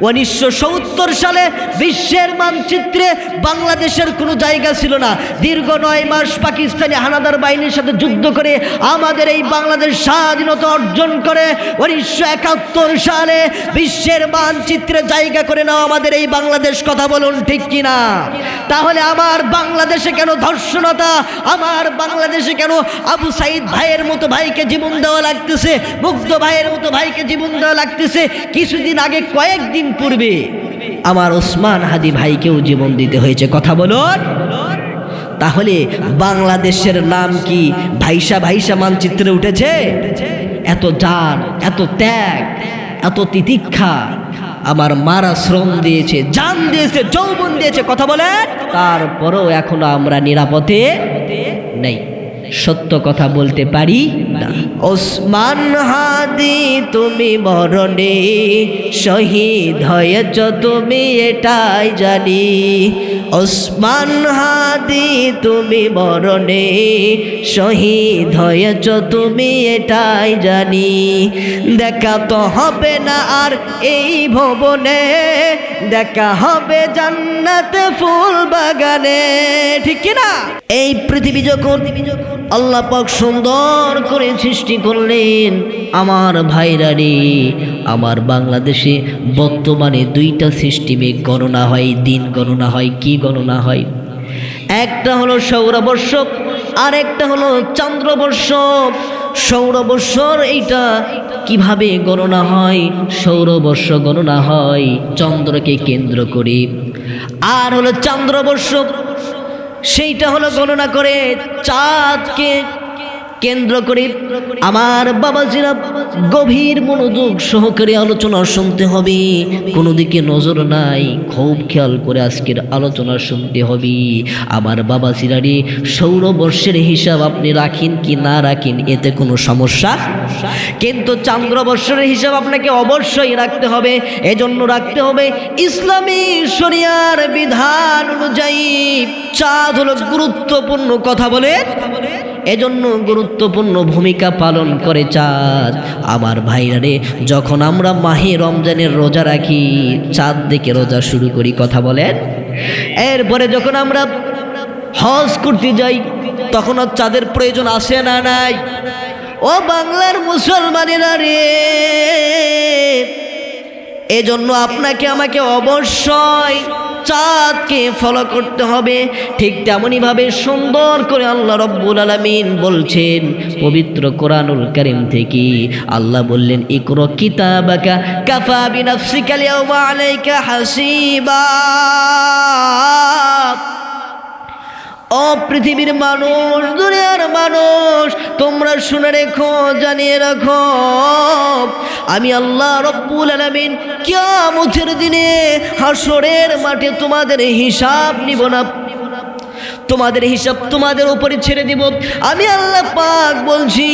1970 সালে বিশ্বের মানচিত্রে বাংলাদেশের কোনো জায়গা ছিল না। দীর্ঘ 9 মাস পাকিস্তানি হানাদার বাহিনীর সাথে যুদ্ধ করে আমাদের এই বাংলাদেশ স্বাধীনতা অর্জন করে 1971 সালে বিশ্বের মানচিত্রে জায়গা করে নাও আমাদের এই বাংলাদেশ। কথা বলুন ঠিক কিনা? তাহলে আমার বাংলাদেশে কেন ধর্ষণতা, আমার বাংলাদেশে কেন আবু সাইদ ভাইয়ের মতো ভাইকে জীবন দেওয়া লাগতেছে, মুগ্ধ ভাইয়ের মতো ভাইকে জীবন দেওয়া লাগতেছে? কিছুদিন আগে কয়েকদিন পূর্বে আমার ওসমান হাদি ভাইকেও জীবন দিতে হয়েছে। কথা বলুন। তাহলে বাংলাদেশের নাম কি ভাইসা ভাইসা মানচিত্রে উঠেছে? এত জান, এত ত্যাগ, এত তিতিক্ষা, আমার মারা শ্রম দিয়েছে, জান দিয়েছে, যৌবন দিয়েছে। কথা বলে তারপরেও এখনো আমরা নিরাপদে নেই। সত্য কথা বলতে পারি না। ওসমান হাদি তুমি মরণে শহীদ হয়েছ, তুমি এটাই জানি। ওসমান হাদি তুমি মরণে শহীদ হয়েছ, তুমি এটাই জানি। দেখা তো হবে না আর এই ভবনে, দেখা হবে জান্নাতে ফুল বাগানে। ঠিক কিনা? এই পৃথিবী যখন আল্লাহ পাক সুন্দর করে সৃষ্টি করলেন, আমার ভাইরা রে, আমার বাংলাদেশে বর্তমানে 2টা সিস্টেমে গণনা হয়, দিন গণনা হয়। কি গণনা হয়? একটা হলো সৌরবর্ষ আর একটা হলো চন্দ্রবর্ষ। সৌরবর্ষর এইটা কিভাবে গণনা হয়? সৌরবর্ষ গণনা হয় চন্দ্রকে কেন্দ্র করে, আর হলো চন্দ্রবর্ষ সেইটা হলো গণনা করে চাঁদকে কেন্দ্র করে। আমার বাবাজিরা গভীর মনোযোগ সহকারে আলোচনা শুনতে হবে, কোনো দিকে নজর নাই, খুব খেয়াল করে আজকের আলোচনা শুনতে হবে। আমার বাবাজিরা রে, সৌরবর্ষের হিসাব আপনি রাখেন কি না রাখেন এতে কোনো সমস্যা, কিন্তু চন্দ্রবর্ষের হিসাব আপনাকে অবশ্যই রাখতে হবে। এজন্য রাখতে হবে ইসলামী শরিয়ার বিধান অনুযায়ী চাঁদ হলো গুরুত্বপূর্ণ। কথা বলে এজন্য গুরুত্বপূর্ণ ভূমিকা পালন করে চাঁদ। আমার ভাইরা রে, যখন আমরা মাহে রমজানের রোজা রাখি, চাঁদ দেখে রোজা শুরু করি। কথা বলেন। এরপরে যখন আমরা হজ করতে যাই, তখন আর চাঁদের প্রয়োজন আসে না নাই? ও বাংলার মুসলমানেরা রে, এজন্য আপনাকে আমাকে অবশ্যই চাঁদকে ফলো করতে হবে। ঠিক তেমনইভাবে সুন্দর করে আল্লাহ রব্বুল আলামিন বলছেন পবিত্র কোরআনুল কারীম থেকে। আল্লাহ বললেন, ইকরা কিতাবাকা কাফা বিনাফসিকা আল-ইয়াওমা আলাইকা হাসিবা। ও পৃথিবীর মানুষ, দুনিয়ার মানুষ, তোমরা শুনে রেখো, জানিয়ে রাখো, আমি আল্লাহ রব্বুল আলামিন কিয়ামতের দিনে হাসরের মাঠে তোমাদের হিসাব নিব না, তোমাদের হিসাব তোমাদের উপরে ছেড়ে দিব। আমি আল্লাহ পাক বলছি,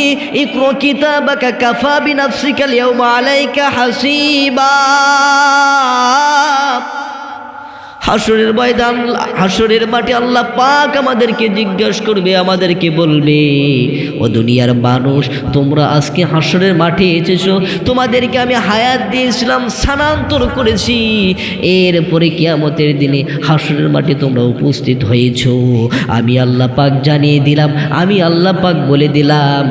ইকরা কিতাবাকা কাফা বিনাফসিকা আল-ইয়াওমা আলাইকা হাসিবা। হাসরের ময়দান, হাসরের মাঠে আল্লাহ পাক আমাদেরকে জিজ্ঞাসা করবে, আমাদেরকে বলবে, ও দুনিয়ার মানুষ, তোমরা আজকে হাসরের মাঠে এসেছো, তোমাদেরকে আমি হায়াত দিয়েছিলাম, স্থানান্তর করেছি, এরপরে কিয়ামতের দিনে হাসরের মাঠে তোমরা উপস্থিত হয়েছো। আমি আল্লাহ পাক জানিয়ে দিলাম, আমি আল্লাহ পাক বলে দিলাম,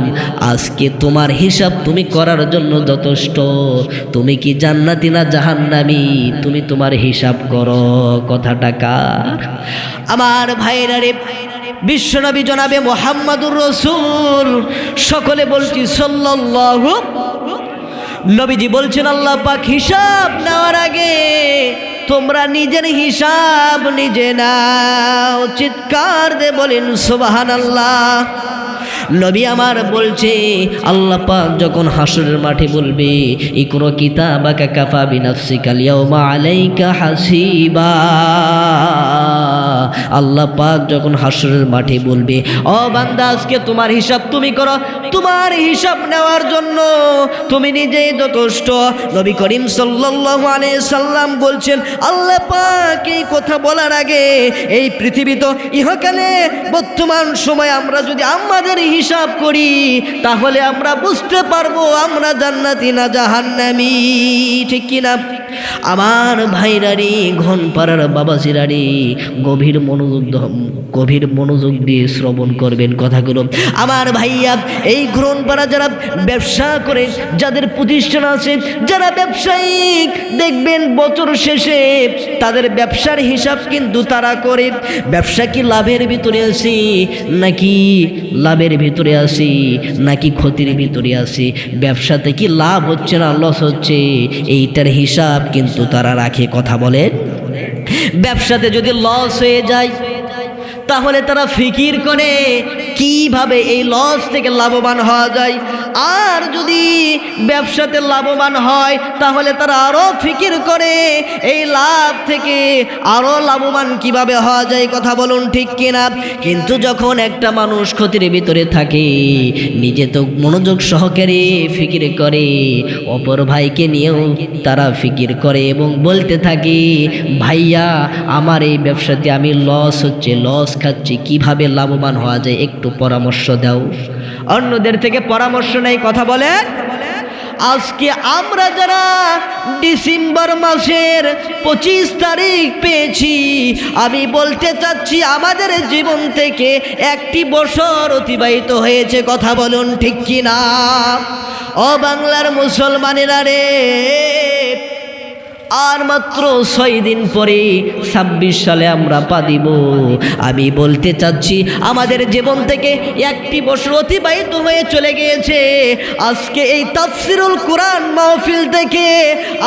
আজকে তোমার হিসাব তুমি করার জন্য যথেষ্ট। তুমি কি জান্নাতি না জাহান্নামী, তুমি তোমার হিসাব করো। কথাটা কার? আমার ভাইরা রে, বিশ্বনবী জনাবে মুহাম্মাদুর রাসূল, সকলে বলছি সাল্লাল্লাহু। নবীজি বলছেন, আল্লাহ পাক হিসাব নেওয়ার আগে তোমরা নিজের হিসাব নিজে নাও। চিৎকার দিয়ে বলেন সুবহানাল্লাহ। নবী আমার বলছে, আল্লাহ পাক যখন হাসরের মাঠে বলবে, ইকরা কিতাবাকা কাফা বিনাফসিকা আল-ইয়াওমা আলাইকা হাসিবা, আল্লাহ পাক যখন হাসরের মাঠে বলবে, ও বান্দা, আজকে তোমার হিসাব তুমি করো, তোমার হিসাব নেওয়ার জন্য তুমি নিজেই যথেষ্ট। নবী করিম সাল্লাল্লাহু আলাইহি সাল্লাম বলছেন, আল্লাহ পাক এই কথা বলার আগে এই পৃথিবী তো ইহকালে বর্তমান সময় আমরা যদি আমাদের হিসাব করি, তাহলে আমরা বুঝতে পারবো আমরা জান্নাতি না জাহান্নামী। ঠিক কিনা? আমার ভাইরারি ঘন পাড়ার বাবাজিরারি গভীর মনোযোগ দিয়ে শ্রবণ করবেন কথাগুলো। আমার ভাইয়া, এই ঘন পাড়া যারা ব্যবসা করে, যাদের প্রতিষ্ঠান আছে, যারা ব্যবসায়িক, দেখবেন বছর শেষে তাদের ব্যবসার হিসাব কিন্তু তারা করে। ব্যবসা কি লাভের ভিতরে আছি নাকি লাভের ভিতরে আছি নাকি ক্ষতির ভিতরে আছি, ব্যবসাতে কি লাভ হচ্ছে না লস হচ্ছে, এইটার হিসাব কিন্তু তারা রাখে। কথা বলে, ব্যবসাতে যদি লস হয়ে যায় তাহলে তারা ফিকির করে কিভাবে এই লস থেকে লাভবান হওয়া যায়। আর যদি ব্যবসাতে লাভবান হয় তাহলে তারা আরও ফিকির করে এই লাভ থেকে আরও লাভবান কিভাবে হওয়া যায়। কথা বলুন ঠিক কিনা? কিন্তু যখন একটা মানুষ ক্ষতির ভিতরে থাকে, নিজে তো মনোযোগ সহকারে ফিকির করে, অপর ভাইকে নিয়েও তারা ফিকির করে এবং বলতে থাকে, ভাইয়া আমার এই ব্যবসাতে আমি লস হচ্ছে, লস খাচ্ছি, কিভাবে লাভবান হওয়া যায় একটু পরামর্শ দাও। অন্যদের থেকে পরামর্শ নেই। কথা বলে, আজকে আমরা যারা ডিসেম্বর মাসের 25 তারিখ পেয়েছি, আমি বলতে চাচ্ছি আমাদের জীবন থেকে একটি বছর অতিবাহিত হয়েছে। কথা বলুন ঠিক কিনা? ও বাংলার মুসলমানেরা রে, আর মাত্র 6 দিন পরে 26 সালে আমরা পা দিব। আমি বলতে চাচ্ছি আমাদের জীবন থেকে একটি বছর অতিবাহিত হয়ে চলে গিয়েছে। আজকে এই তাফসিরুল কোরআন মাহফিল থেকে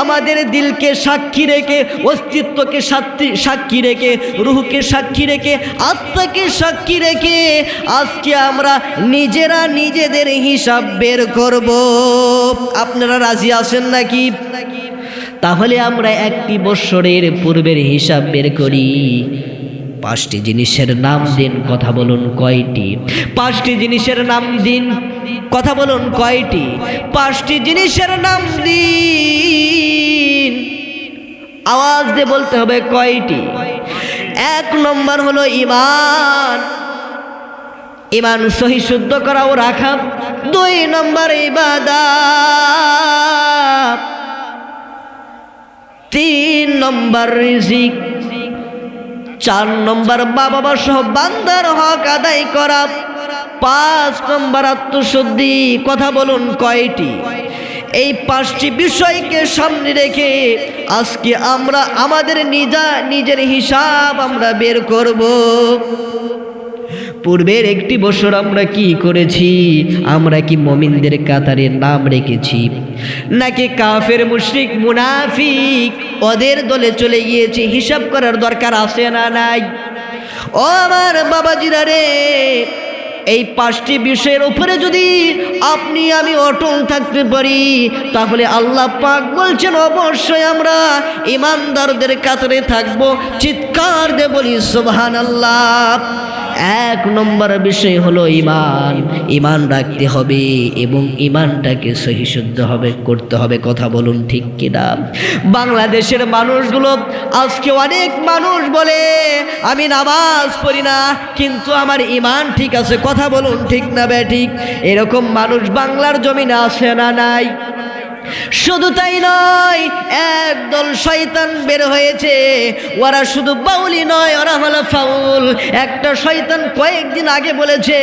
আমাদের দিলকে সাক্ষী রেখে, অস্তিত্বকে সাক্ষী রেখে, রূহকে সাক্ষী রেখে, আত্মাকে সাক্ষী রেখে আজকে আমরা নিজেরা নিজেদের হিসাব বের করব। আপনারা রাজি আছেন নাকি? তাহলে আমরা একটি বৎসরের পূর্বের হিসাব বের করি। 5টি জিনিসের নাম দিন। কথা বলুন কয়টি? 5টি জিনিসের নাম দিন। কথা বলুন কয়টি? 5টি জিনিসের নাম দিন। আওয়াজ দিয়ে বলতে হবে কয়টি। 1 নম্বর হলো ঈমান, ঈমান সহি শুদ্ধ করা ও রাখা। 2 নম্বর ইবাদত। 3 নম্বর রিজিক। 4 নম্বর বাবা সহ বান্দার হক আদায় করা। 5 নম্বর আত্মশুদ্ধি। কথা বলুন কয়টি? এই 5টি বিষয়কে সামনে রেখে আজকে আমরা আমাদের নিজের হিসাব আমরা বের করব। পূর্বের একটি বছর আমরা কি করেছি? আমরা কি মুমিনদের কাতারে নাম রেখেছি নাকি কাফের মুশরিক মুনাফিক ওদের দলে চলে গিয়েছি? হিসাব করার দরকার আছে না নাই? ও আমার বাবাজিরা রে, এই 5টি বিষয়ের উপরে যদি আপনি আমি অটল থাকতে পারি তাহলে আল্লাহ পাক বলছেন অবশ্যই আমরা ঈমানদারদের কাতারে থাকবো। চিৎকার দিয়ে বলি সুবহানাল্লাহ। 1 নম্বর বিষয় হলো ঈমান। ঈমান রাখতে হবে এবং ঈমানটাকে সহি শুদ্ধ করতে হবে। কথা বলুন ঠিক কিনা? বাংলাদেশের মানুষগুলো আজকে অনেক মানুষ বলে আমি নামাজ পড়ি না কিন্তু আমার ঈমান ঠিক আছে। কথা বলুন ঠিক না বেঠিক? এরকম মানুষ বাংলার জমিনে আছে না নাই? শুধু তাই নয়, একদল শয়তান বের হয়েছে। ওরা শুধু বাউলি নয়, ওরা হলো ফাউল। একটা শয়তান কয়েকদিন আগে বলেছে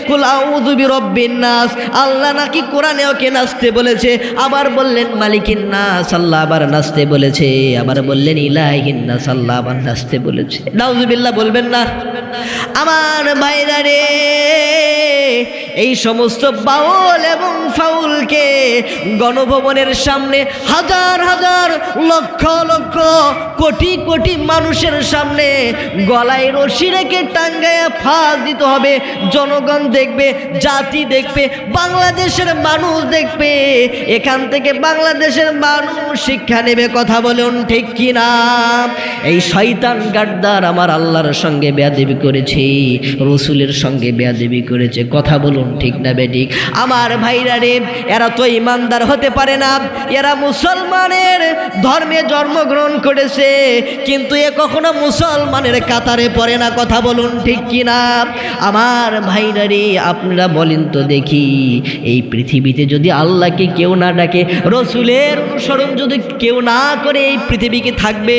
কুল আউযু বিরাব্বিন নাস, আল্লাহ নাকি কোরআনে ওকে নাচতে বলেছে। আবার বললেন মালিকিন নাস, আল্লাহ আবার নাচতে বলেছে। আবার বললেন ইলাহিন নাস, আল্লাহ আবার নাচতে বলেছে। নাউজুবিল্লাহ বলবেন না? আমার ভাইরা রে, এই সমস্ত বাউল এবং ফাউলকে গণভবনের সামনে হাজার হাজার লক্ষ লক্ষ কোটি কোটি মানুষের সামনে গলায় রশি রেখে টাঙ্গায়া ফাঁস দিতে হবে। জনগণ দেখবে, জাতি দেখবে, বাংলাদেশের মানুষ দেখবে। এখান থেকে বাংলাদেশের মানুষ শিক্ষা নেবে। কথা বলুন ঠিক কিনা? এই শয়তান গাদ্দার আমার আল্লাহর সঙ্গে বেয়াদবি করেছে, রসুলের সঙ্গে বেয়াদবি করেছে। কথা বলুন ঠিক না বেঠিক? আমার ভাইরা রে, এরা তো ইমানদার হতে পারে না, এরা মুসলমানের ধর্মে জন্মগ্রহণ করেছে, কিন্তু এ কখনো মুসলমানের কাতারে পড়ে না। কথা বলুন ঠিক কিনা? আমার ভাইরা রে, আপনারা বলেন তো দেখি, এই পৃথিবীতে যদি আল্লাহকে কেউ না ডাকে, রসুলের অনুসরণ যদি কেউ না করে, এই পৃথিবী কি থাকবে?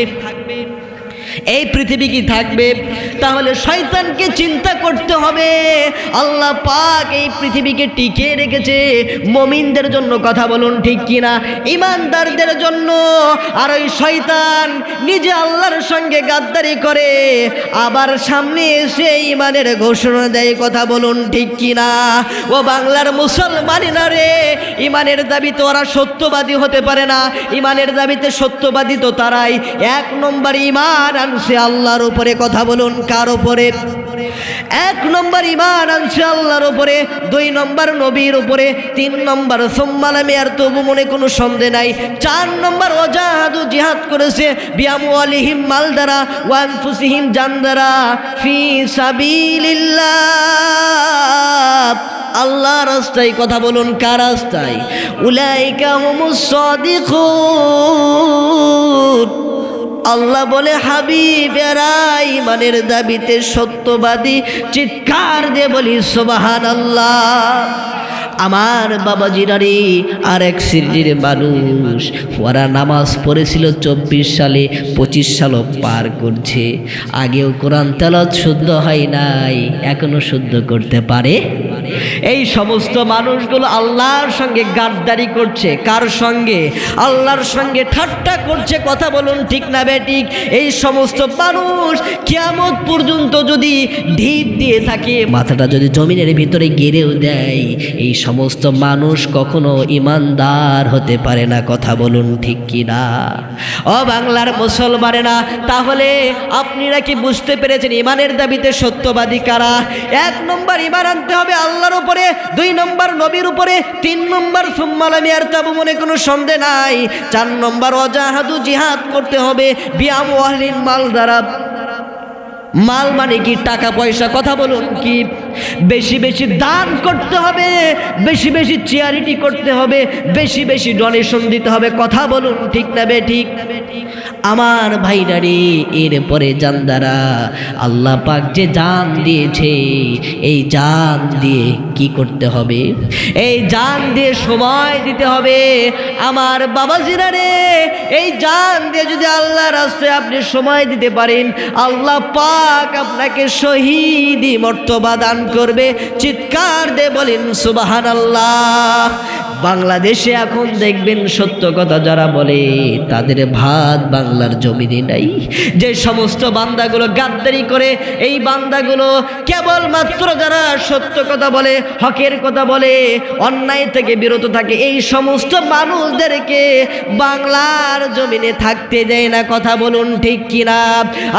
এই পৃথিবী কি থাকবে? তাহলে শয়তানকে চিন্তা করতে হবে। আল্লাহ পাক এই পৃথিবীকে টিকে রেখেছে মুমিনদের জন্য। কথা বলুন ঠিক কিনা? ইমানদারদের জন্য। আর ওই শয়তান নিজে আল্লাহর সঙ্গে গাদ্দারি করে, আবার সামনে এসে ইমানের ঘোষণা দেয়। কথা বলুন ঠিক কিনা? ও বাংলার মুসলমানেরা রে, ইমানের দাবিতে ওরা সত্যবাদী হতে পারে না। ইমানের দাবিতে সত্যবাদী তো তারাই। এক নম্বর ইমান আনছে আল্লাহর উপরে। কথা বলুন কার উপরে? এক নম্বর ইমান আনছে আল্লাহর উপরে, দুই নম্বর নবীর উপরে, তিন নম্বর সুম্মালামে, আর তবু মনে কোনো সন্দেহ নাই, চার নম্বর ওয়াজাহাদু, জিহাদ করেছে বিআমওয়ালিহিম, মাল দ্বারা, ওয়া আনফুসিহিম, জান দ্বারা, ফি সাবিলিল্লাহ, আল্লাহর রাস্তায়। কথা বলুন কার রাস্তায়? উলাইকা হুমুস সাদিকুন। আল্লাহ বলে, হাবিব এরা ইমানের দাবিতে সত্যবাদী। চিৎকার দিয়ে বলি সুবহানাল্লাহ। আমার বাবাজিরা রে, আর এক শ্রেণীর মানুষ, ওরা নামাজ পড়েছিল 24 সালে, 25 সালও পার করছে। আগেও কোরআন তেলাওয়াত শুদ্ধ হয় নাই, এখনো শুদ্ধ করতে পারে। এই সমস্ত মানুষগুলো আল্লাহর সঙ্গে গাদ্দারি করছে। কার সঙ্গে? আল্লাহর সঙ্গে ঠাট্টা করছে। কথা বলুন ঠিক না বেঠিক? এই সমস্ত মানুষ কিয়ামত পর্যন্ত যদি ঢিপ দিয়ে থাকে, মাথাটা যদি জমিনের ভিতরে গেড়েও দেয়, এই সমস্ত মানুষ কখনো ইমানদার হতে পারে না। কথা বলুন ঠিক কিনা? ও বাংলার মুসলমানেরা, তাহলে আপনারা কি বুঝতে পেরেছেন ইমানের দাবিতে সত্যবাদী কারা? এক নম্বর ইমান আনতে হবে আল্লাহর উপরে, দুই নম্বর নবীর উপরে, তিন নম্বর সুম্মালামি, আর তাবু মনে কোনো সন্দেহ নাই, চার নম্বর ওয়াজাহাদু, জিহাদ করতে হবে বিআমওয়ালিহিম, মাল দ্বারা। মাল মানে কি? টাকা পয়সা। কথা বলুন কি? বেশি বেশি দান করতে হবে, বেশি বেশি চ্যারিটি করতে হবে, বেশি বেশি ডোনেশন দিতে হবে। কথা বলুন ঠিক না বেঠিক? আমার ভাইরা রে, এরপরে জান দ্বারা, আল্লাহ পাক যে জান দিয়েছে, এই জান দিয়ে কি করতে হবে? এই জান দিয়ে সময় দিতে হবে। আমার বাবাজিরা রে, এই জান দিয়ে যদি আল্লাহর রাস্তায় আপনি সময় দিতে পারেন, আল্লাহ পাক আপনাকে শহীদি মর্তবা দান করবে। চিৎকার দিয়ে বলেন সুবহানাল্লাহ। বাংলাদেশে এখন দেখবেন সত্য কথা যারা বলে, তাদের ভাত বাংলার জমিনে নাই। যে সমস্ত বান্দাগুলো গাদ্দারি করে, এই বান্দাগুলো কেবলমাত্র যারা সত্য কথা বলে, হকের কথা বলে, অন্যায় থেকে বিরত থাকে, এই সমস্ত মানুষদেরকে বাংলার জমিনে থাকতে দেয় না। কথা বলুন ঠিক কিনা?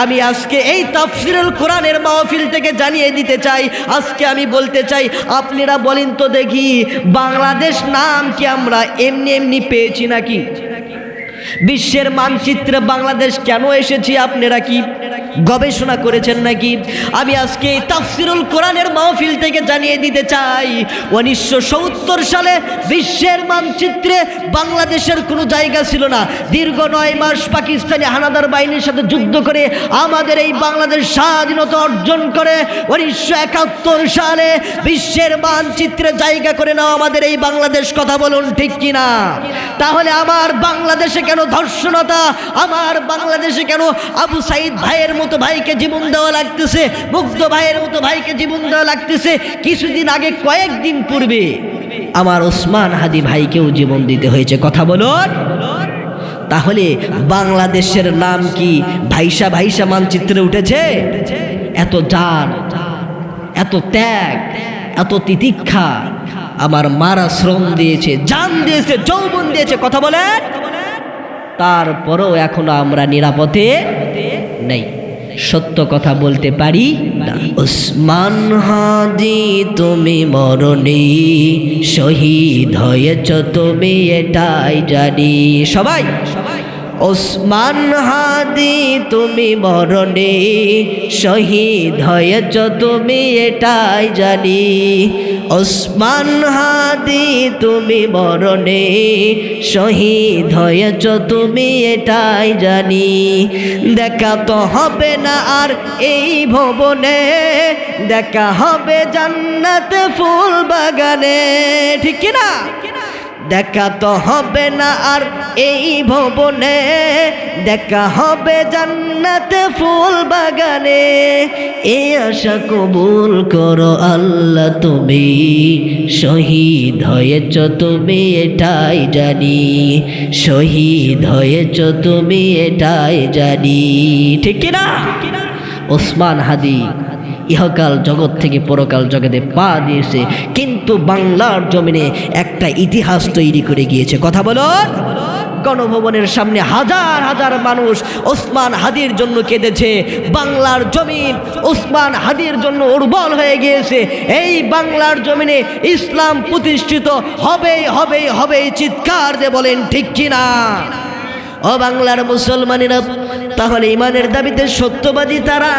আমি আজকে এই তাফসীরুল কোরআনের মাহফিল থেকে জানিয়ে দিতে চাই, আজকে আমি বলতে চাই, আপনারা বলেন তো দেখি, বাংলাদেশ নাম কি আমরা এমনি এমনি পেয়েছি নাকি? বিশ্বের মানচিত্রে বাংলাদেশ কেন এসেছি আপনারা কি গবেষণা করেছেন নাকি? আমি আজকে এই তাফসীরুল কোরআনের মাহফিল থেকে জানিয়ে দিতে চাই, 1970 সালে বিশ্বের মানচিত্রে বাংলাদেশের কোনো জায়গা ছিল না। দীর্ঘ 9 মাস পাকিস্তানি হানাদার বাহিনীর সাথে যুদ্ধ করে আমাদের এই বাংলাদেশ স্বাধীনতা অর্জন করে 1971 সালে বিশ্বের মানচিত্রে জায়গা করে নাও আমাদের এই বাংলাদেশ। কথা বলুন ঠিক কিনা? তাহলে আমার বাংলাদেশে কেন ধর্ষণতা? আমার বাংলাদেশে কেন আবু সাইদ ভাইয়ের মতো ভাইকে জীবন দেওয়া লাগতেছে, মুগ্ধ ভাইয়ের মতো ভাইকে জীবন দেওয়া লাগতেছে? কিছুদিন আগে, কয়েকদিন পূর্বে আমার ওসমান হাদি ভাইকেও জীবন দিতে হয়েছে। কথা বলুন। তাহলে বাংলাদেশের নাম কি ভাইসা ভাইসা মানচিত্রে উঠেছে? এত জান, এত ত্যাগ, এত তিতিক্ষা, আমার মারা শ্রম দিয়েছে, জান দিয়েছে, যৌবন দিয়েছে। কথা বলেন। তারপরেও এখনো আমরা নিরাপদে নেই, সত্য কথা বলতে পারি না। ওসমান হাদি তুমি মরণি, শহীদ হয়েছ তুমি এটাই জানি। সবাই ওসমান হাদি তুমি মরণে শহীদ হয়েছ তুমি এটাই জানি। ওসমান হাদি তুমি মরণে শহীদ হয়েছ তুমি এটাই জানি। দেখা তো হবে না আর এই ভবনে, দেখা হবে জান্নাতে ফুল বাগানে, ঠিক কি না? দেখা তো হবে না আর এই ভবনে, দেখা হবে জান্নাতে ফুল বাগানে। এই আশা কবুল করো আল্লাহ তুমি শহীদ হয়েছ তুমি এটাই জানি। শহীদ হয়েছ তুমি এটাই জানি, ঠিক কি না? ওসমান হাদি ইহকাল জগৎ থেকে পরকাল জগতে পা দিয়েছে, কিন্তু বাংলার জমিনে একটা ইতিহাস তৈরি করে গিয়েছে। কথা বলো। গণভবনের সামনে হাজার হাজার মানুষ ওসমান হাদির জন্য কেঁদেছে। বাংলার জমিন ওসমান হাদির জন্য উর্বর হয়ে গিয়েছে। এই বাংলার জমিনে ইসলাম প্রতিষ্ঠিত হবেই হবেই হবেই, চিৎকার দিয়ে বলেন ঠিক কিনা? ও বাংলার মুসলমানেরা, তাহলে ইমানের দাবিতে সত্যবাদী তারা,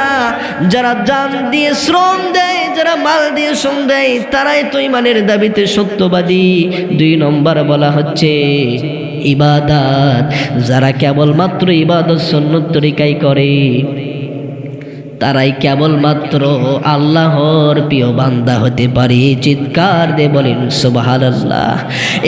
যারা জান দিয়ে শ্রম দেয়, যারা মাল দিয়ে শ্রম দেয়, তারাই তো ইমানের দাবিতে সত্যবাদী। 2 নম্বর বলা হচ্ছে ইবাদত, যারা কেবলমাত্র ইবাদত সুন্নত তরিকায় করে, তারাই কেবলমাত্র আল্লাহর প্রিয় বান্দা হতে পারে। চিৎকার দিয়ে বলেন সুবহানাল্লাহ।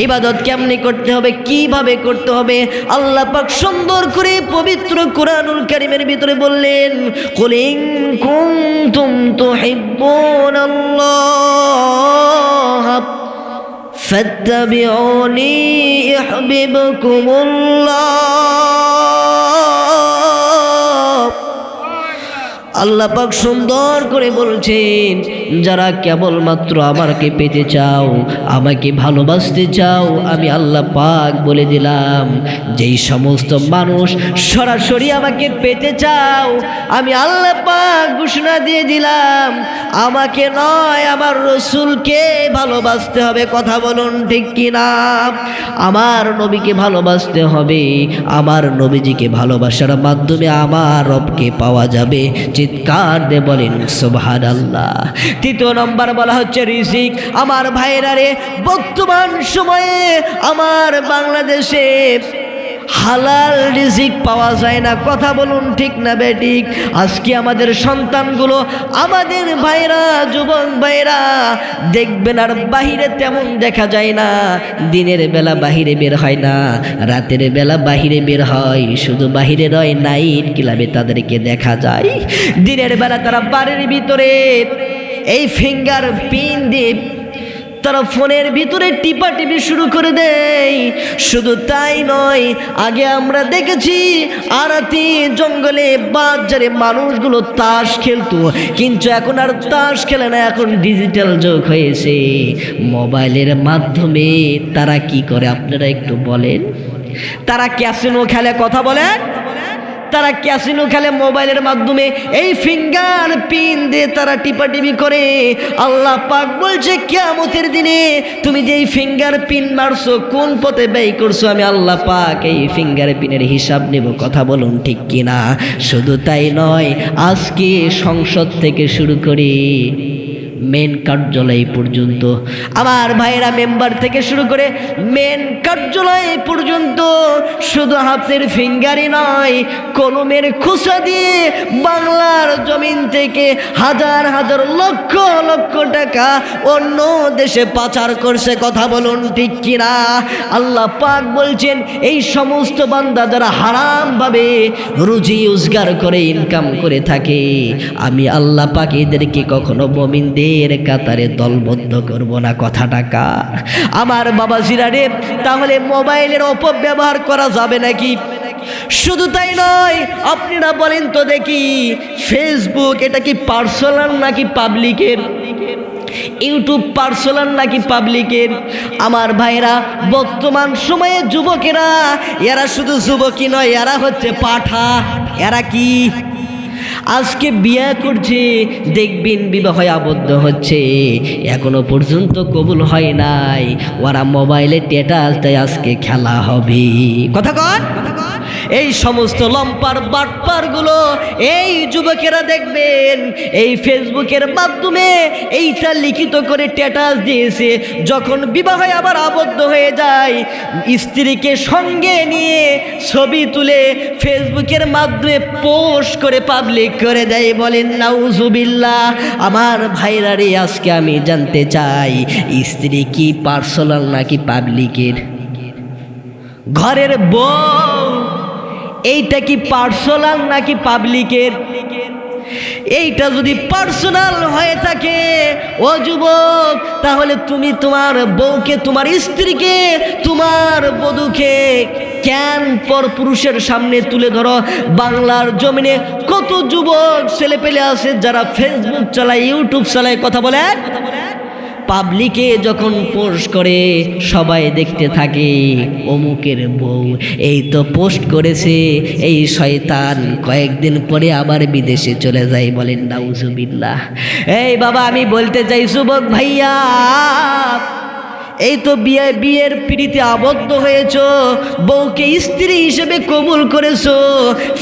ইবাদত কেমনে করতে হবে, কিভাবে করতে হবে, আল্লাহ পাক সুন্দর করে পবিত্র কুরআনুল কারীমের ভিতরে বললেন, কুল ইন কুনতুম তুহিব্বুনাল্লাহ ফাত্তাবিউনি ইউহিব্বুকুমুল্লাহ। আল্লাহ পাক সুন্দর করে বলছেন, যারা কেবলমাত্র আমাকে পেতে চাও, আমাকে ভালোবাসতে চাও, আমি আল্লাহ পাক বলে দিলাম, যেই সমস্ত মানুষ সরাসরি আমাকে পেতে চাও, আমি আল্লাহ পাক ঘোষণা দিয়ে দিলাম, আমাকে নয় আমার রসুলকে ভালোবাসতে হবে। কথা বলুন ঠিক কিনা? আমার নবীকে ভালোবাসতে হবে। আমার নবীজিকে ভালোবাসার মাধ্যমে আমার রবকে পাওয়া যাবে। চিৎকার দিয়ে বলেন সুবহানাল্লাহ। 3 নম্বর বলা হচ্ছে রিজিক। আমার ভাইরা রে, বর্তমান সময়ে আমার বাংলাদেশে হালাল রিজিক পাওয়া যায় না। কথা বলুন ঠিক না বেঠিক? আজকে আমাদের সন্তানগুলো, আমাদের ভাইরা, যুবক ভাইরা দেখবেন আর বাহিরে তেমন দেখা যায় না। দিনের বেলা বাহিরে বের হয় না, রাতের বেলা বাহিরে বের হয়। শুধু বাহিরে নয়, নাইট ক্লাবে তাদেরকে দেখা যায়। দিনের বেলা তারা বাড়ির ভিতরে এই ফিঙ্গার পিন দিয়ে তারা ফোনের ভিতরে টিপাটিপি শুরু করে দেয়। শুধু তাই নয়, আগে আমরা দেখেছি আরাতি জঙ্গলে বাজারে মানুষগুলো তাস খেলতো, কিন্তু এখন আর তাস খেলে না, এখন ডিজিটাল যুগ হয়েছে। মোবাইলের মাধ্যমে তারা কি করে আপনারা একটু বলেন? তারা ক্যাসিনো খেলে। কথা বলেন? তারা ক্যাসিনো খেলে মোবাইলের মাধ্যমে, এই ফিঙ্গার পিন দিয়ে তারা টিপাটিপি করে। আল্লাহ পাক বলছে, কিয়ামতের দিনে তুমি যে এই ফিঙ্গার পিন মারছো, কোন পথে ব্যয় করছো, আমি আল্লাহ পাক এই ফিঙ্গার পিনের হিসাব নেব। কথা বলুন ঠিক কিনা? শুধু তাই নয়, আজকে সংসদ থেকে শুরু করে মেন কার্যালয় পর্যন্ত, আমার ভাইরা মেম্বার থেকে শুরু করে মেন কার্যালয় পর্যন্ত শুধু হাতের ফিঙ্গারই নয়, কলমের খোসা দিয়ে বাংলার জমিন থেকে হাজার হাজার লক্ষ লক্ষ টাকা অন্য দেশে পাচার করছে। কথা বলুন ঠিক কিনা? আল্লাহ পাক বলছেন, এই সমস্ত বান্দা যারা হারামভাবে রুজি রোজগার করে ইনকাম করে থাকে, আমি আল্লাহ পাক এদেরকে কখনো মুমিনদের কাতারে দলবদ্ধ করব না। কথাটা কার? আমার বাবাজিরা রে, তাহলে মোবাইলের অপব্যবহার করা যাবে নাকি? শুধু তাই নয়, আপনারা বলেন তো দেখি, ফেসবুক এটা কি পার্সোনাল নাকি পাবলিকের? ইউটিউব পার্সোনাল নাকি পাবলিকের? আমার ভাইরা, বর্তমান সময়ে যুবকেরা, এরা শুধু যুবকই নয়, এরা হচ্ছে পাঠা। এরা কি? আজকে বিয়ে করছে, দেখবেন বিবাহে আবদ্ধ হচ্ছে, এখনো পর্যন্ত কবুল হয় নাই, ওরা মোবাইলে স্ট্যাটাস দেয় আজকে খেলা হবে। কথা কন? এই সমস্ত লম্পার বাটপারগুলো এই যুবকেরা দেখবেন এই ফেসবুকের মাধ্যমে এইটা লিখিত করে স্ট্যাটাস দিয়েছে, যখন বিবাহে আবার আবদ্ধ হয়ে যায় স্ত্রীকে সঙ্গে নিয়ে ছবি তুলে ফেসবুকের মাধ্যমে পোস্ট করে পাবলিক করে দেয়। বলেন নাউজুবিল্লাহ। আমার ভাইরা রে, আজকে আমি জানতে চাই স্ত্রী কি পার্সোনাল নাকি পাবলিকের? ঘরের বউ এইটা কি পার্সোনাল নাকি পাবলিকের? এইটা যদি পার্সোনাল হয়ে থাকে ও যুবক, তাহলে তুমি তোমার বউকে, তোমার স্ত্রীকে, তোমার বধূকে কেন পরপুরুষের সামনে তুলে ধরো? বাংলার জমিনে কত যুবক ছেলে পেলে আছে যারা ফেসবুক চালায়, ইউটিউব চালায়, কথা বলে পাবলিকে যখন পোস্ট করে সবাই দেখতে থাকে অমুকের বউ এই তো পোস্ট করেছে, এই শয়তান কয়েকদিন পরে আবার বিদেশে চলে যায়। বলেন নাউজুবিল্লাহ। এই বাবা, আমি বলতে চাই যুবক ভাইয়া, এই তো বিয়ের পিড়িতে আবদ্ধ হয়েছ, বউকে স্ত্রী হিসেবে কবুল করেছো,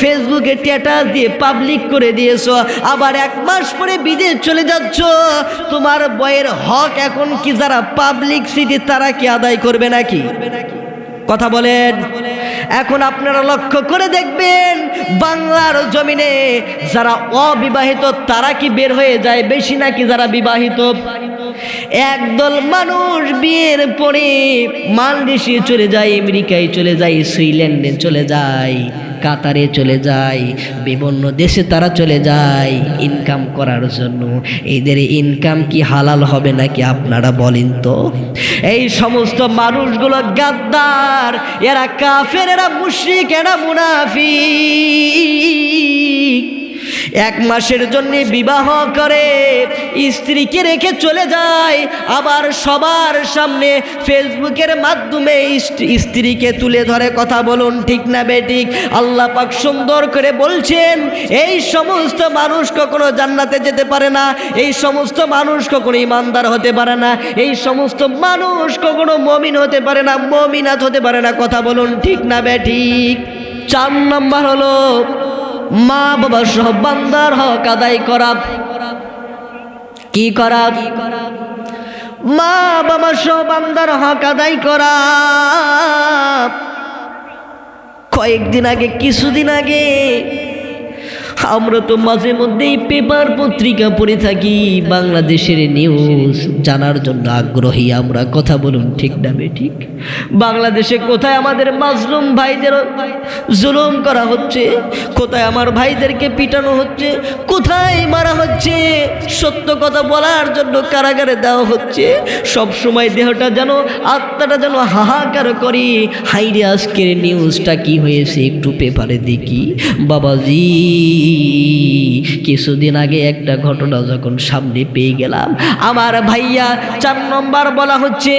ফেসবুকে স্ট্যাটাস দিয়ে পাবলিক করে দিয়েছো, আবার 1 মাস পরে বিদেশ চলে যাচ্ছ। তোমার বউয়ের হক এখন কি যারা পাবলিক সিটি তারা কি আদায় করবে নাকি? কথা বলেন। এখন আপনারা লক্ষ্য করে দেখবেন বাংলার জমিনে যারা অবিবাহিত তারা কি বের হয়ে যায় বেশি নাকি যারা বিবাহিত? একদল মানুষ বিয়ের পরে মালয়েশিয়া চলে যায়, আমেরিকায় চলে যায়, সুইজারল্যান্ডে চলে যায়, কাতারে চলে যায়, বিভিন্ন দেশে তারা চলে যায় ইনকাম করার জন্য। এদের ইনকাম কি হালাল হবে নাকি আপনারা বলেন তো? এই সমস্ত মানুষগুলো গাদ্দার, এরা কাফের, এরা মুশরিক, এরা মুনাফিক। 1 মাসের জন্য বিবাহ করে স্ত্রীকে রেখে চলে যায়, আবার সবার সামনে ফেসবুকের মাধ্যমে স্ত্রীকে তুলে ধরে। কথা বলুন ঠিক না বেঠিক? আল্লাহ পাক সুন্দর করে বলছেন এই সমস্ত মানুষ কখনো জান্নাতে যেতে পারে না, এই সমস্ত মানুষ কখনো ইমানদার হতে পারে না, এই সমস্ত মানুষ কখনো মুমিন হতে পারে না, মুমিনাত হতে পারে না। কথা বলুন ঠিক না বেঠিক? 4 নাম্বার হলো মা বাবা সহ বান্দার হক আদায় করা। কি করা? মা বাবা সহ বান্দার হক আদায় করা। কয়েকদিন আগে, কিছুদিন আগে আমরা তো মাঝে মধ্যেই পেপার পত্রিকা পড়ে থাকি, বাংলাদেশের নিউজ জানার জন্য আগ্রহী আমরা। কথা বলুন ঠিক না বেঠিক? বাংলাদেশে কোথায় আমাদের মাজলুম ভাইদের জুলুম করা হচ্ছে, কোথায় আমার ভাইদেরকে পিটানো হচ্ছে, কোথায় মারা হচ্ছে, সত্য কথা বলার জন্য কারাগারে দেওয়া হচ্ছে। সব সময় দেহটা যেন, আত্মাটা যেন হাহাকার করি, হাইরে আজকের নিউজটা কি হয়েছে একটু পেপারে দেখি। বাবাজি, কিছুদিন আগে একটা ঘটনা যখন সামনে পেয়ে গেলাম, আমার ভাইয়া 4 নম্বর বলা হচ্ছে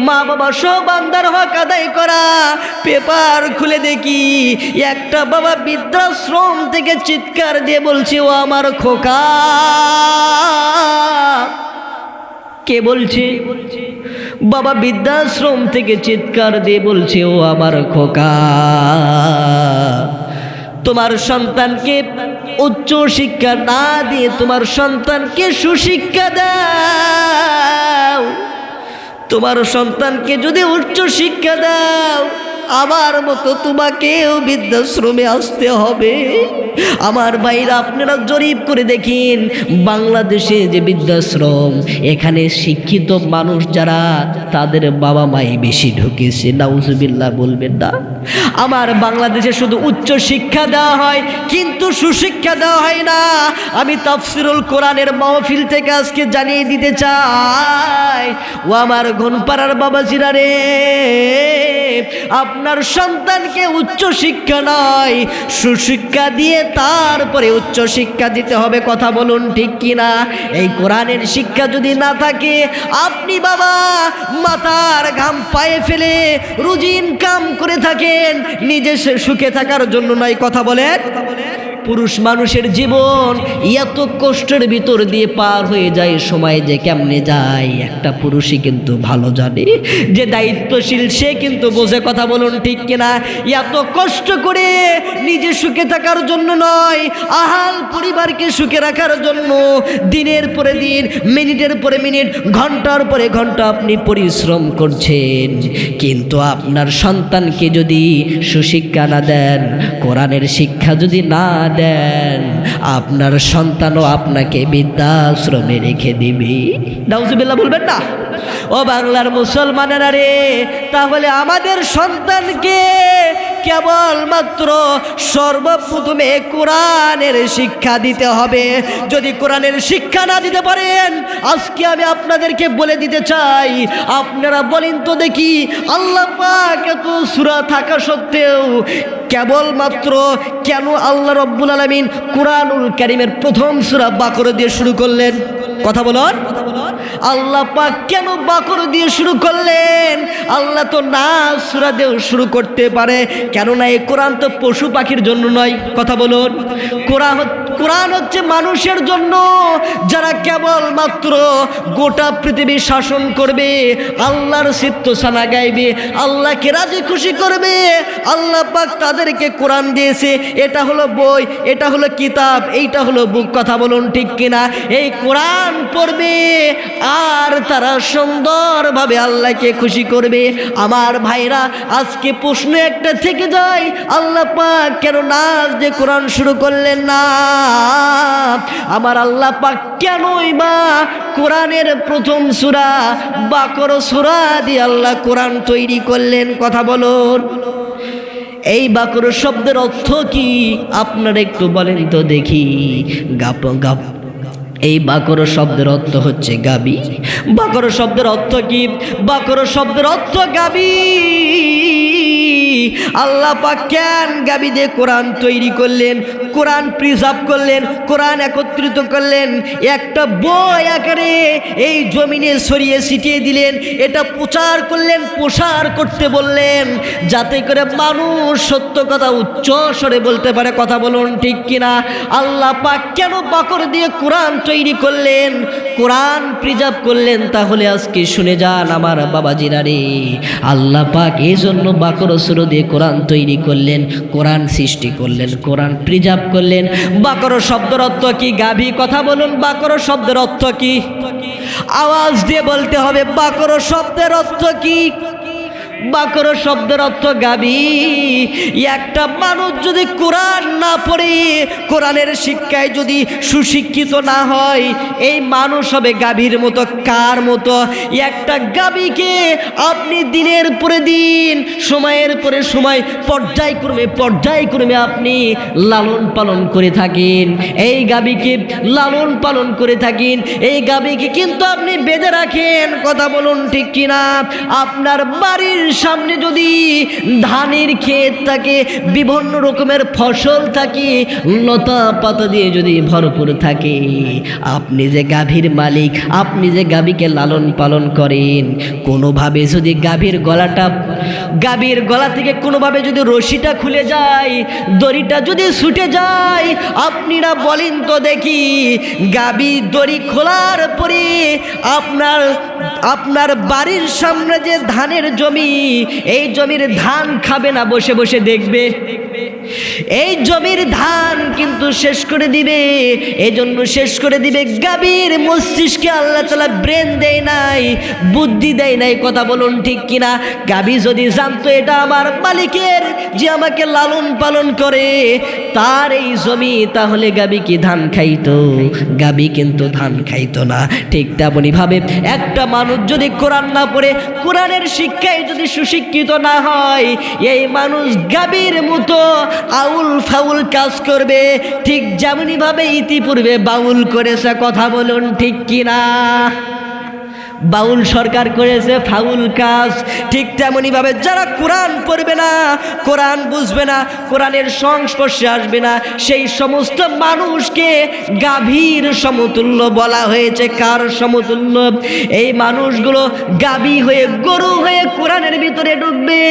মা বাবা সব বান্দার হক আদায় করা। পেপার খুলে দেখি একটা বাবা বৃদ্ধাশ্রম থেকে চিৎকার দিয়ে বলছে, ও আমার খোকা। কে বলছে? বাবা বৃদ্ধাশ্রম থেকে চিৎকার দিয়ে বলছে, ও আমার খোকা, তোমার সন্তানকে উচ্চ শিক্ষা না দিয়ে তোমার সন্তানকে সুশিক্ষা দাও। তোমার সন্তানকে যদি উচ্চ শিক্ষা দাও, আমার মতো তোমাকেও বৃদ্ধাশ্রমে আসতে হবে। আমার ভাইরা, আপনারা জরিপ করে দেখেন বাংলাদেশে যে বৃদ্ধাশ্রম, এখানে শিক্ষিত মানুষ যারা তাদের বাবা মাই বেশি ঢুকেছে। নাউজুবিল্লাহ বলবেন না? আমার বাংলাদেশে শুধু উচ্চ শিক্ষা দেওয়া হয় কিন্তু সুশিক্ষা দেওয়া হয় না। আমি তাফসিরুল কোরআনের মাহফিল থেকে আজকে জানিয়ে দিতে চাই, ও আমার ঘনপাড়ার বাবাজিরা রে, আপনার সন্তানকে উচ্চ শিক্ষা নয় সুশিক্ষা দিয়ে তারপরে উচ্চ শিক্ষা দিতে হবে। কথা বলুন ঠিক কিনা? এই কোরআনের শিক্ষা যদি না থাকে, আপনি বাবা মাথার ঘাম পায়ে ফেলে রুজি ইনকাম করে থাকেন, নিজে সুখে থাকার জন্য নয়। কথা বলেন। পুরুষ মানুষের জীবন এত কষ্টের ভিতর দিয়ে পার হয়ে যায়, সময় যে কেমনে যায় একটা পুরুষই কিন্তু ভালো জানে। যে দায়িত্বশীল সে কিন্তু বোঝে, কথা বলুন ঠিক কিনা? এত কষ্ট করে নিজে সুখে থাকার জন্য নয়, আহাল পরিবারকে সুখে রাখার জন্য দিনের পরে দিন, মিনিটের পরে মিনিট, ঘন্টার পরে ঘন্টা আপনি পরিশ্রম করছেন, কিন্তু আপনার সন্তানকে যদি সুশিক্ষা না দেন, কোরআনের শিক্ষা যদি না দেন, আপনার সন্তানও আপনাকে বৃদ্ধাশ্রমে রেখে দিবে। নাউজুবিল্লাহ বলবেন না? ও বাংলার মুসলমানেরা রে, তাহলে আমাদের সন্তানকে কেবলমাত্র সর্বপ্রথমে কোরআনের শিক্ষা দিতে হবে। যদি কোরআনের শিক্ষা না দিতে পারেন, আজকে আমি আপনাদেরকে বলে দিতে চাই, আপনারা বলেন তো দেখি, আল্লাহ পাক এত সূরা থাকা সত্ত্বেও কেবলমাত্র কেন আল্লাহ রব্বুল আলামিন কুরআনুল কারীমের প্রথম সূরা বাকরা দিয়ে শুরু করলেন? কথা বলুন। আল্লাহ পাক কেন বাকরা দিয়ে শুরু করলেন? আল্লাহ তো নাস সূরা দিয়েও শুরু করতে পারে, কেননা এই কোরআন তো পশু পাখির জন্য নয়। কথা বলুন। কোরআন হচ্ছে মানুষের জন্য, যারা কেবলমাত্র গোটা পৃথিবী শাসন করবে, আল্লাহর সিত্তসানা গাইবে, আল্লাহকে রাজি খুশি করবে, আল্লাহ পাক তাদেরকে কোরআন দিয়েছে। এটা হলো বই, এটা হলো কিতাব, এইটা হলো বুক। কথা বলুন ঠিক কিনা? এই কোরআন পড়বে আর তারা সুন্দরভাবে আল্লাহকে খুশি করবে। আমার ভাইরা, আজকে প্রশ্ন একটা থেকে যায়, আল্লাহ পাক কেন নাচ যে কোরআন শুরু করলেন না? আমার আল্লাহ পাক কেনই বা কোরআনের প্রথম সূরা বাকরা সূরা দিয়ে আল্লাহ কোরআন তৈরি করলেন? কথা বলুন। এই বাকরা শব্দের অর্থ কি আপনারা একটু বলেন তো দেখি। এই বাকরা শব্দের অর্থ হচ্ছে গাবি। বাকরা শব্দের অর্থ কি? বাকরা শব্দের অর্থ গাবি। আল্লাহ পাক কেন গাবি দিয়ে কোরআন তৈরি করলেন, কোরআন প্রিজার্ভ করলেন, কোরআন একত্রিত করলেন, একটা বই আকারে এই জমিনে ছড়িয়ে ছিটিয়ে দিলেন, এটা প্রচার করলেন, প্রসার করতে বললেন, যাতে করে মানুষ সত্য কথা উচ্চ স্বরে বলতে পারে। কথা বলুন ঠিক কিনা? আল্লাহ পাক কেন বাকরা দিয়ে কোরআন তৈরি করলেন, কোরআন প্রিজার্ভ করলেন? তাহলে আজকে শুনে যান আমার বাবাজিরা রে, আল্লাহ পাক এই জন্য বাকরা সূরা দিয়ে কোরআন তৈরি করলেন, কোরআন সৃষ্টি করলেন, কোরআন প্রিজার্ভ করলেন। বাকরা শব্দের অর্থ কি? গাভী। কথা বলুন, বাকরা শব্দের অর্থ কি? আওয়াজ দিয়ে বলতে হবে, বাকরা শব্দের অর্থ কি? বাকরা শব্দের অর্থ গাবি। একটা মানুষ যদি কোরআন না পড়ে, কোরআনের শিক্ষায় যদি সুশিক্ষিত না হয়, এই মানুষ হবে গাভীর মতো। কার মতো? একটা গাভীকে আপনি দিনের পরে দিন, সময়ের পরে সময়, পর্যায়ক্রমে আপনি লালন পালন করে থাকেন, এই গাভীকে লালন পালন করে থাকেন, এই গাভীকে কিন্তু আপনি বেঁধে রাখেন। কথা বলুন ঠিক কিনা? আপনার বাড়ির সামনে যদি ধানের ক্ষেত থাকে, বিভিন্ন রকমের ফসল থাকে, লতা পাতা দিয়ে যদি ভরপুর থাকে, আপনি যে গাভীর মালিক, আপনি যে গাভীকে লালন পালন করেন, কোনোভাবে যদি গাভীর গলা থেকে কোনোভাবে যদি রশিটা খুলে যায়, দড়িটা যদি ছুটে যায়, আপনারা বলেন তো দেখি, গাভী দড়ি খোলার পরে আপনার বাড়ির সামনে যে ধানের জমি, এই জমির ধান খাবে না, বসে বসে দেখবে? এই জমির ধান কিন্তু শেষ করে দিবে। এজন্য শেষ করে দিবে, গাভীর মস্তিষ্কে আল্লাহ তাআলা ব্রেন দেয় নাই, বুদ্ধি দেয় নাই। কথা বলুন ঠিক কিনা? গাভী যদি জানতো এটা আমার মালিকের, যে আমাকে লালন পালন করে, তার এই জমি, তাহলে গাভী কি ধান খাইতো? গাভী কিন্তু ধান খাইতো না। ঠিক তেমনি ভাবে একটা মানুষ যদি কোরআন না পড়ে, কোরআনের শিক্ষায় যদি সুশিক্ষিত না হয়, এই মানুষ গাভীর মতো আউল ফাউল কাজ করবে, ঠিক যেমনি ভাবে ইতিপূর্বে বাউল করেছে। কথা বলুন ঠিক কিনা? বাউল সরকার করেছে ফাউল কাজ। ঠিক তেমনি ভাবে যারা কোরআন পড়বে না, কোরআন বুঝবে না, কোরআনের সংস্পর্শে আসবে না, সেই সমস্ত মানুষকে গাভীর সমতুল্য বলা হয়েছে। কার সমতুল্য? এই মানুষগুলো গাভী হয়ে, গরু হয়ে কোরআনের ভিতরে ঢুকবে,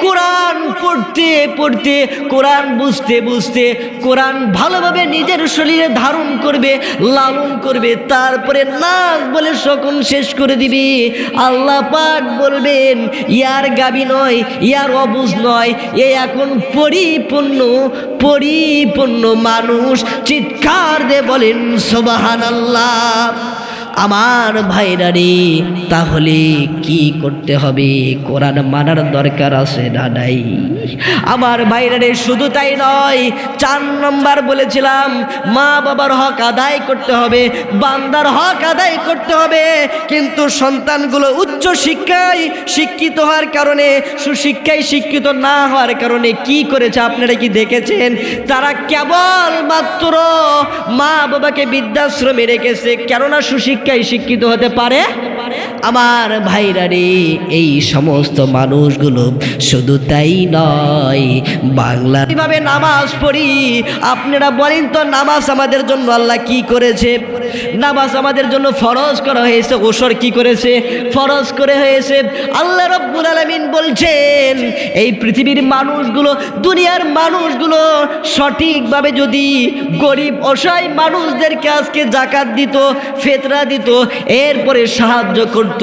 কোরআন পড়তে পড়তে, কোরআন বুঝতে বুঝতে, কোরআন ভালোভাবে নিজের শরীরে ধারণ করবে, লালন করবে, তারপরে নাক বলে সকল শেষ করে দিবি। আল্লাহ পাক বলবেন ইয়ার গাবি নয়, ইয়ার অবুঝ নয়, এ এখন পরিপূর্ণ মানুষ। চিৎকার দিয়ে বলেন সুবহানাল্লাহ। আমার ভাইরা রে, তাহলে কি করতে হবে? কোরআন মানার দরকার আছে না নাই? আমার ভাইরা রে, শুধু তাই নয়, 4 নম্বর বলেছিলাম মা বাবার হক আদায় করতে হবে, বান্দার হক আদায় করতে হবে। কিন্তু সন্তানগুলো উচ্চ শিক্ষায় শিক্ষিত হওয়ার কারণে, সুশিক্ষায় শিক্ষিত না হওয়ার কারণে কি করেছে আপনারা কি দেখেছেন? তারা কেবল মাত্র মা বাবাকে বৃদ্ধাশ্রমে রেখেছে, কেননা সুশিক্ষায় শিক্ষিত হতে পারে। আমার ভাইরা রে, এই সমস্ত মানুষগুলো শুধু তাই নয়, বাংলা কিভাবে নামাজ পড়ি আপনারা বলেন তো? নামাজ আমাদের জন্য আল্লাহ কি করেছে? নামাজ আমাদের জন্য ফরজ করা হয়েছে। ওসর কি করেছে? ফরজ করে হয়েছে। আল্লাহ রাব্বুল আলামিন বলছেন এই পৃথিবীর মানুষগুলো, দুনিয়ার মানুষগুলো সঠিকভাবে যদি গরিব অসহায় মানুষদেরকে আজকে যাকাত দিত, ফিতরা দিত, এরপরে সাহায্য করত,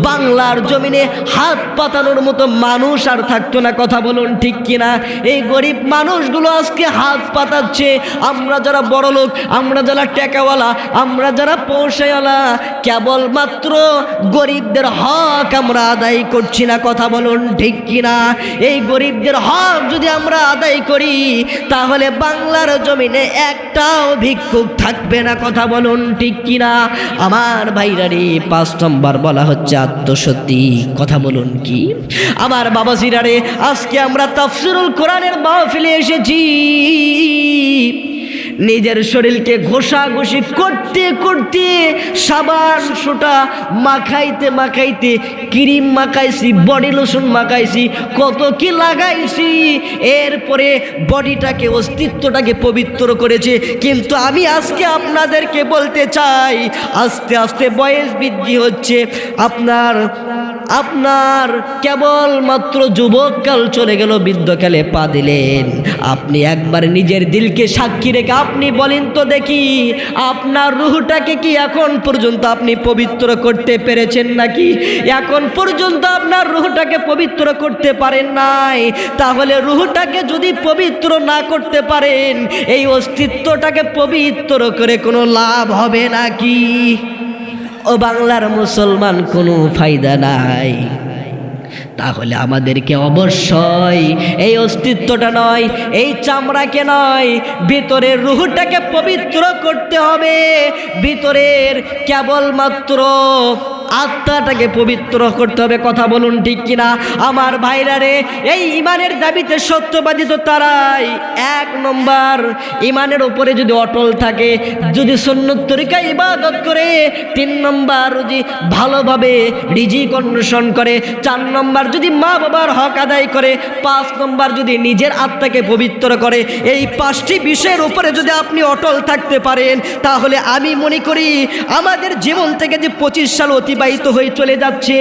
বাংলার জমিনে হাত পাতানোর মতো মানুষ আর থাকতো না। কথা বলুন ঠিক কিনা? এই গরিব মানুষগুলো আজকে হাত পাতাচ্ছে। আমরা যারা বড় লোক, আমরা যারা টাকাওয়ালা, আমরা যারা পয়সাওয়ালা, কেবলমাত্র গরিবদের হক আমরা আদায় করছি না। কথা বলুন ঠিক কিনা? এই গরিবদের হক যদি আমরা আদায় করি, তাহলে বাংলার জমিনে একটাও ভিক্ষুক থাকবে না। কথা বলুন ঠিক কিনা? আমার ভাইরা রে, 5 নম্বর বলা হচ্ছে আত্মশুদ্ধি। কথা বলুন কি? আমার বাবাজিরা রে, আজকে আমরা তাফসীরুল কোরআনের মাহফিলে এসেছি। নিজের শরীরকে ঘষাঘষি করতে করতে, সাবান সোটা মাখাইতে মাখাইতে, ক্রিম মাখাইছি, বডি লোশন মাখাইছি, কত কি লাগাইছি, এরপরে বডিটাকে, অস্তিত্বটাকে পবিত্র করেছে। কিন্তু আমি আজকে আপনাদেরকে বলতে চাই, আস্তে আস্তে বয়স বৃদ্ধি হচ্ছে। আপনার কেবলমাত্র যুবককাল চলে গেল, বৃদ্ধকালে পা দিলেন। আপনি একবার নিজের দিলকে সাক্ষী রেখে আপনি বলেন তো দেখি, আপনার রুহটাকে কি এখন পর্যন্ত আপনি পবিত্র করতে পেরেছেন নাকি? এখন পর্যন্ত আপনার রুহটাকে পবিত্র করতে পারেন নাই। তাহলে রুহটাকে যদি পবিত্র না করতে পারেন, এই অস্তিত্বটাকে পবিত্র করে কোনো লাভ হবে নাকি? ও বাংলার মুসলমান, কোনো ফায়দা নাই। তাহলে আমাদেরকে অবশ্যই এই অস্তিত্বটা নয়, এই চামড়াকে নয়, ভিতরের রুহটাকে পবিত্র করতে হবে। ভিতরের কেবলমাত্র আত্মাটাকে পবিত্র করতে হবে। কথা বলুন ঠিক কিনা? আমার ভাইরা রে, এই ইমানের দাবিতে সত্যবাদী তো তারাই। 1 নম্বর, ইমানের উপরে যদি অটল থাকে, যদি সুন্নত তরিকায় ইবাদত করে। 3 নম্বর, যদি ভালোভাবে রিজিক অন্বেষণ করে। 4 নম্বর, যদি মা বাবার হক আদায় করে। 5 নম্বর, যদি নিজের আত্মাকে পবিত্র করে। এই 5টি বিষয়ের উপরে যদি আপনি অটল থাকতে পারেন, তাহলে আমি মনে করি আমাদের জীবন থেকে যে 25 সাল অতিবাহিত হয়ে চলে যাচ্ছে,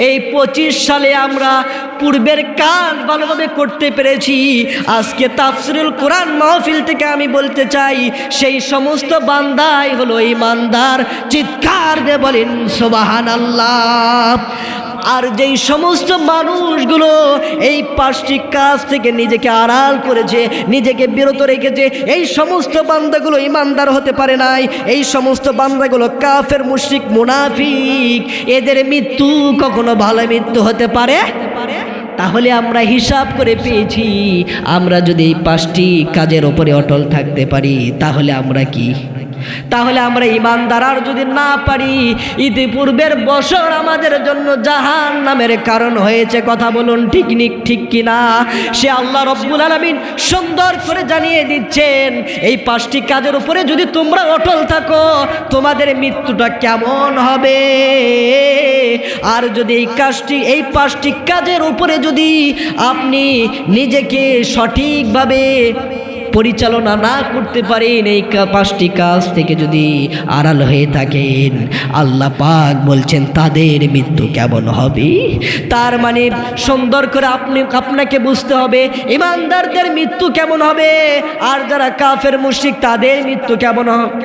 এই 25 সালে আমরা পূর্বের কাজ ভালোভাবে করতে পেরেছি। আজকে তাফসীরুল কোরআন মাহফিল থেকে আমি বলতে চাই, সেই সমস্ত বান্দাই হলো ঈমানদার। চিৎকার দিয়ে বলেন সুবহানাল্লাহ। আর যেই সমস্ত মানুষগুলো এই 5টি কাজ থেকে নিজেকে আড়াল করেছে, নিজেকে বিরত রেখেছে, এই সমস্ত বান্দাগুলো ঈমানদার হতে পারে নাই। এই সমস্ত বান্দাগুলো কাফের, মুশরিক, মুনাফিক। এদের মৃত্যু কখনো ভালো মৃত্যু হতে পারে? তাহলে আমরা হিসাব করে পেয়েছি, আমরা যদি এই 5টি কাজের ওপরে অটল থাকতে পারি, তাহলে আমরা কি তাহলে আমরা ঈমানদার আর যদি না পারি, ইতিপূর্বের বছর আমাদের জন্য জাহান্নামের কারণ হয়েছে। কথা বলুন ঠিক কিনা? সে আল্লাহ রব্বুল আলামিন সুন্দর করে জানিয়ে দিচ্ছেন, এই 5টি কাজের উপরে যদি তোমরা অটল থাকো তোমাদের মৃত্যুটা কেমন হবে। আর যদি এই 5টি কাজের উপরে যদি আপনি নিজেকে সঠিকভাবে পরিচালনা না করতে পারেন, এই 5টি কাজ থেকে যদি আড়াল হয়ে থাকেন, আল্লাহ পাক বলছেন তাদের মৃত্যু কেমন হবে। তার মানে সুন্দর করে আপনাকে বুঝতে হবে ঈমানদারদের মৃত্যু কেমন হবে, আর যারা কাফের মুশরিক তাদের মৃত্যু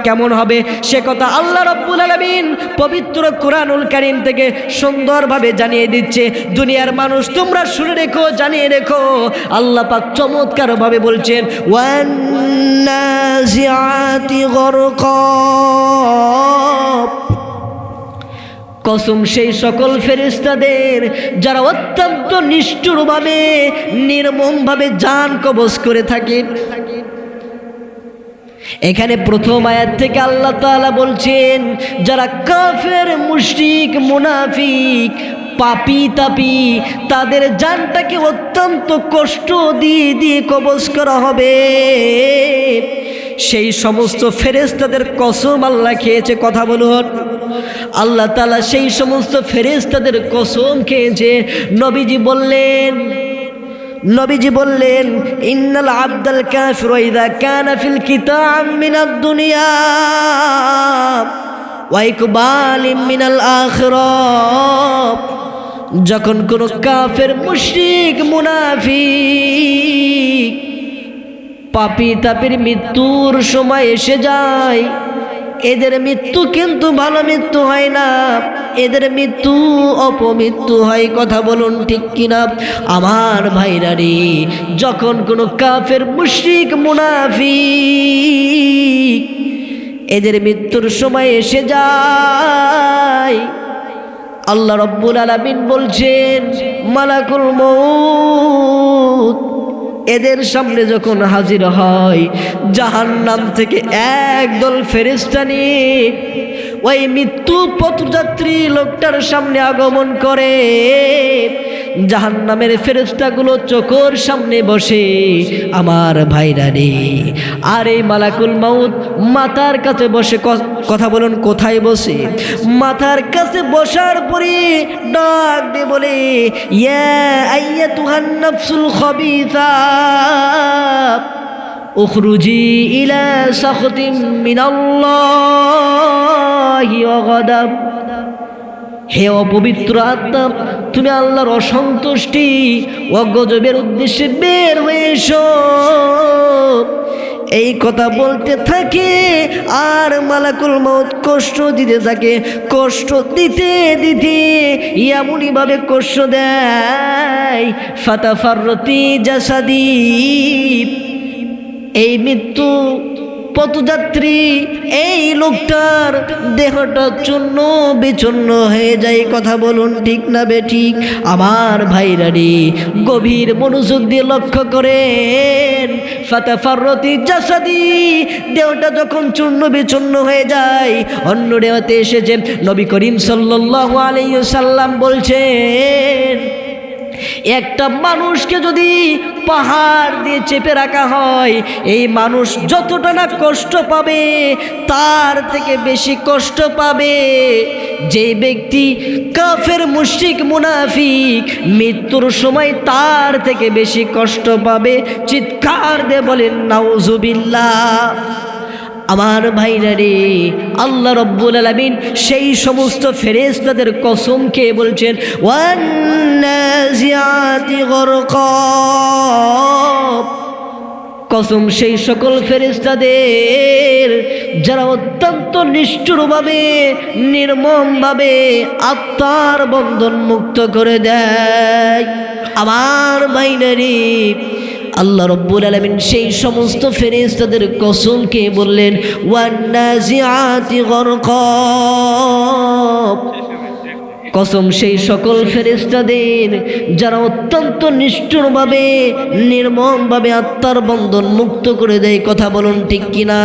কেমন হবে সে কথা আল্লাহ রাব্বুল আলামিন পবিত্র কোরআনুল কারীম থেকে সুন্দরভাবে জানিয়ে দিচ্ছে। দুনিয়ার মানুষ তোমরা শুনে রেখো, জানিয়ে রেখো, আল্লাহ পাক চমৎকারভাবে বলছেন ওয়ান্নাজিআতি গরকা। কসম সেই সকল ফেরেশতাদের যারা অত্যন্ত নিষ্ঠুরভাবে নির্মমভাবে জান কবজ করে থাকে। এখানে প্রথম আয়াত থেকে আল্লাহ তাআলা বলছেন যারা কাফের মুশরিক মুনাফিক পাপী তাপী তাদের জানটাকে অত্যন্ত কষ্ট দিয়ে কবজ করা হবে। সেই সমস্ত ফেরেশতাদের কসম আল্লাহ খেয়েছে। কথা বলুন, আল্লাহ তাআলা সেই সমস্ত ফেরেশতাদের কসম খেয়েছে। নবীজি বললেন ইন্নাল আবদাল কাফির ইযা কানা ফিল কিতাম মিনাদ দুনিয়া ওয়া ইকবালিম মিনাল আখিরাহ। যখন কোনো কাফের মুশরিক মুনাফিক পাপী তাপীর মৃত্যুর সময় এসে যায়, এদের মৃত্যু কিন্তু ভালো মৃত্যু হয় না, এদের মৃত্যু অপমৃত্যু হয়। কথা বলুন ঠিক কিনা? আমার ভাইরা রে, যখন কোনো কাফের মুশরিক মুনাফিক এদের মৃত্যুর সময় এসে যায়, আল্লাহ রব্বুল আলামিন বলছেন মালাকুল মউত এদের সামনে যখন হাজির হয়, জাহান্নাম থেকে একদল ফেরেশতা নিয়ে ওই মৃত্যু পথযাত্রী লোকটার সামনে আগমন করে। জাহান্নামের ফেরেশতাগুলো চোখের সামনে বসে। আমার ভাইরা রে, আর এই মালাকুল মাউত মাথার কাছে বসে। কথা বলুন, কোথায় বসে? মাথার কাছে বসার পরে ডাক দিয়ে বলে ইয়া আইয়াতুহান নাফসুল খাবিসা উখরুজি ইলা সাখতিম মিনাল্লাহি ওয়া গাদাব। হে অপবিত্র আত্মা, তুমি আল্লাহর অসন্তুষ্টি ও গজবের উদ্দেশ্যে বের হয়ে এসো। এই কথা বলতে থাকে আর মালাকুল মউত কষ্ট দিতে থাকে। কষ্ট দিতে দিতে এমনইভাবে কষ্ট দেয় ফাতাফাররতি জাসাদি। এই মৃত্যু পথযাত্রী এই লোকটার দেহটা চূর্ণ বিচূর্ণ হয়ে যায়। কথা বলুন ঠিক না বেঠিক? আমার ভাইরা রে, গভীর মনোযোগ দিয়ে লক্ষ্য করেন। ফাতাফাররতি জাসাদি, দেহটা যখন চূর্ণ বিচূর্ণ হয়ে যায়। অন্য রেওয়াতে এসেছে নবী করিম সাল্লাল্লাহু আলাইহি ওয়াসাল্লাম বলছেন একটা মানুষকে যদি পাহাড় দিয়ে চেপে রাখা হয়, এই মানুষ যতটা না কষ্ট পাবে তার থেকে বেশি কষ্ট পাবে যে ব্যক্তি কাফের মুশরিক মুনাফিক। মৃত্যুর সময় তার থেকে বেশি কষ্ট পাবে। চিৎকার দিয়ে বলেন নাউজুবিল্লাহ। আমার ভাইরা রে, আল্লাহ রব্বুল আলামিন সেই সমস্ত ফেরেশতাদের কসম খেয়ে বলছেন ওয়ান্নাজিআতি গরকা। কসম সেই সকল ফেরেশতাদের যারা অত্যন্ত নিষ্ঠুরভাবে নির্মমভাবে আত্মার বন্ধন মুক্ত করে দেয়। আমার ভাইরা রে, আল্লাহ রব্বুল আলামিন সেই সমস্ত ফেরেশতাদের কসমকে বললেন ওয়ান্নাজিআতি গরকা। কসম সেই সকল ফেরেশতাদের যারা অত্যন্ত নিষ্ঠুরভাবে নির্মমভাবে আত্মার বন্ধন মুক্ত করে দেয়। কথা বলুন ঠিক কিনা?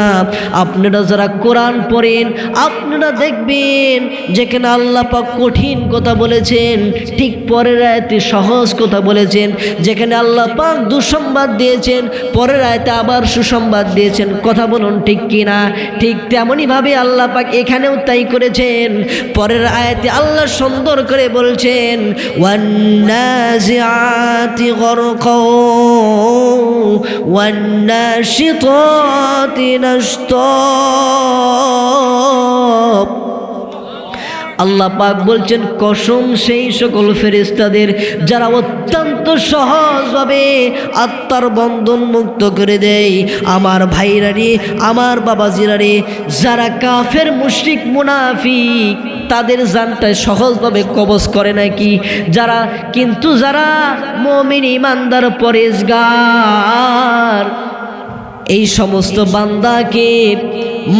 আপনারা যারা কোরআন পড়েন আপনারা দেখবেন যেখানে আল্লাহ পাক কঠিন কথা বলেছেন ঠিক পরের আয়াতে সহজ কথা বলেছেন, যেখানে আল্লাহ পাক দুঃসংবাদ দিয়েছেন পরের আয়াতে আবার সুসংবাদ দিয়েছেন। কথা বলুন ঠিক কিনা? ঠিক তেমনইভাবে আল্লাহ পাক এখানেও তাই করেছেন। পরের আয়াতে আল্লাহ সুন্দর করে বলছেন ওয়ান্নাজিআতি গরকা ওয়ান্নাশিতাতি নাশতা। আল্লাহ পাক বলছেন কসম সেই সকল ফেরেশতাদের যারা অত্যন্ত সহজভাবে আত্মার বন্ধন মুক্ত করে দেয়। আমার ভাইরা রে, আমার বাবাজিরা রে, যারা কাফের মুশরিক মুনাফিক তাদের জানটায় সহজভাবে কবজ করে নাকি যারা মুমিন ইমানদার পরেজগার এই সমস্ত বান্দাকে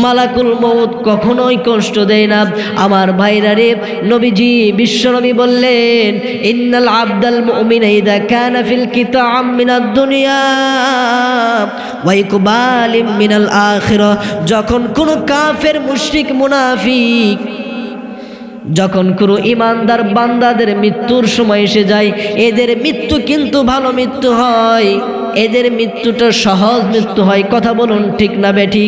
মালাকুল মউত কখনোই কষ্ট দেয় না। আমার ভাইরা রে, নবীজি বিশ্বনবী বললেন ইন্নাল আবদাল মুমিনা ইযা কানা ফিল কিতাআম মিনাদ দুনিয়া ওয়া ইকবালিম মিনাল আখিরাহ, যখন কোনো কাফের মুশরিক মুনাফিক যখন কোনো ইমানদার বান্দাদের মৃত্যুর সময় এসে যায়, এদের মৃত্যু কিন্তু ভালো মৃত্যু হয়, এদের মৃত্যুটা সহজ মৃত্যু হয়। কথা বলুন ঠিক না বেঠিক?